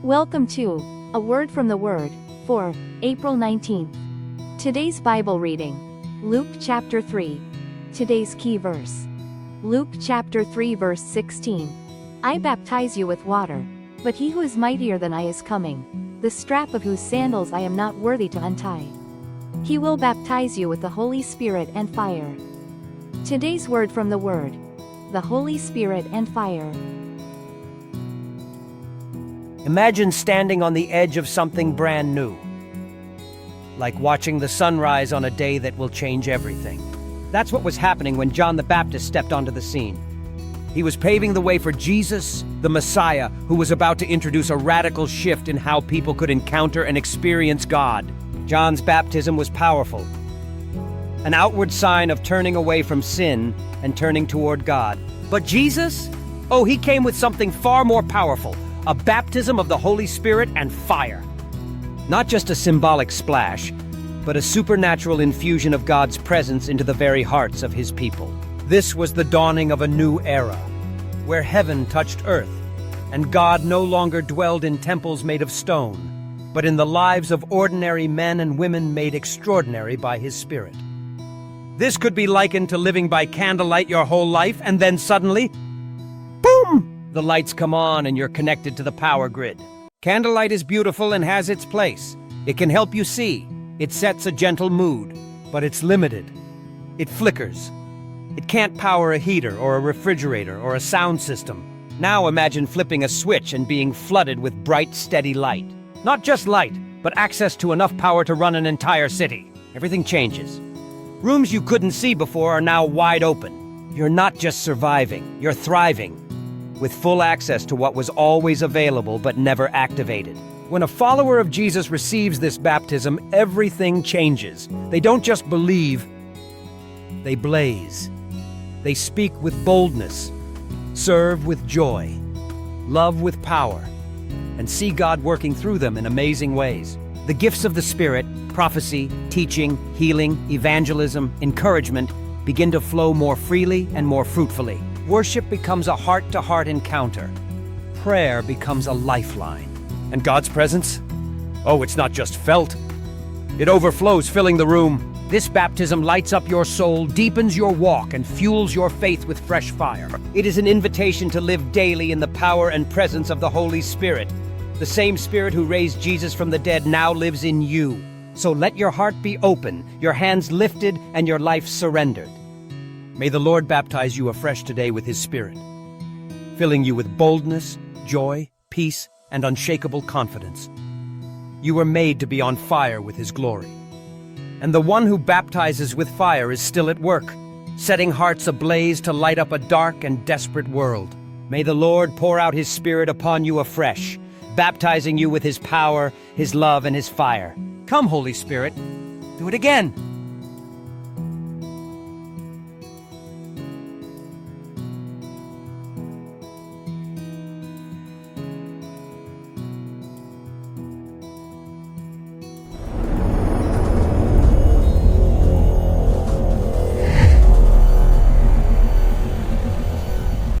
Welcome to A Word from the Word for April 19th. Today's Bible reading, Luke chapter 3. Today's key verse, Luke chapter 3 verse 16. I baptize you with water, but he who is mightier than I is coming, the strap of whose sandals I am not worthy to untie. He will baptize you with the Holy Spirit and fire. Today's word from the Word, the Holy Spirit and fire. Imagine standing on the edge of something brand new, like watching the sunrise on a day that will change everything. That's what was happening when John the Baptist stepped onto the scene. He was paving the way for Jesus, the Messiah, who was about to introduce a radical shift in how people could encounter and experience God. John's baptism was powerful, an outward sign of turning away from sin and turning toward God. But Jesus? Oh, he came with something far more powerful. A baptism of the Holy Spirit and fire. Not just a symbolic splash, but a supernatural infusion of God's presence into the very hearts of his people. This was the dawning of a new era, where heaven touched earth, and God no longer dwelled in temples made of stone, but in the lives of ordinary men and women made extraordinary by his Spirit. This could be likened to living by candlelight your whole life, and then suddenly, boom! The lights come on and you're connected to the power grid. Candlelight is beautiful and has its place. It can help you see. It sets a gentle mood, but it's limited. It flickers. It can't power a heater or a refrigerator or a sound system. Now imagine flipping a switch and being flooded with bright, steady light. Not just light, but access to enough power to run an entire city. Everything changes. Rooms you couldn't see before are now wide open. You're not just surviving, you're thriving, with full access to what was always available but never activated. When a follower of Jesus receives this baptism, everything changes. They don't just believe, they blaze. They speak with boldness, serve with joy, love with power, and see God working through them in amazing ways. The gifts of the Spirit, prophecy, teaching, healing, evangelism, encouragement, begin to flow more freely and more fruitfully. Worship becomes a heart-to-heart encounter. Prayer becomes a lifeline. And God's presence? Oh, it's not just felt. It overflows, filling the room. This baptism lights up your soul, deepens your walk, and fuels your faith with fresh fire. It is an invitation to live daily in the power and presence of the Holy Spirit. The same Spirit who raised Jesus from the dead now lives in you. So let your heart be open, your hands lifted, and your life surrendered. May the Lord baptize you afresh today with his Spirit, filling you with boldness, joy, peace, and unshakable confidence. You were made to be on fire with his glory. And the one who baptizes with fire is still at work, setting hearts ablaze to light up a dark and desperate world. May the Lord pour out his Spirit upon you afresh, baptizing you with his power, his love, and his fire. Come, Holy Spirit, do it again.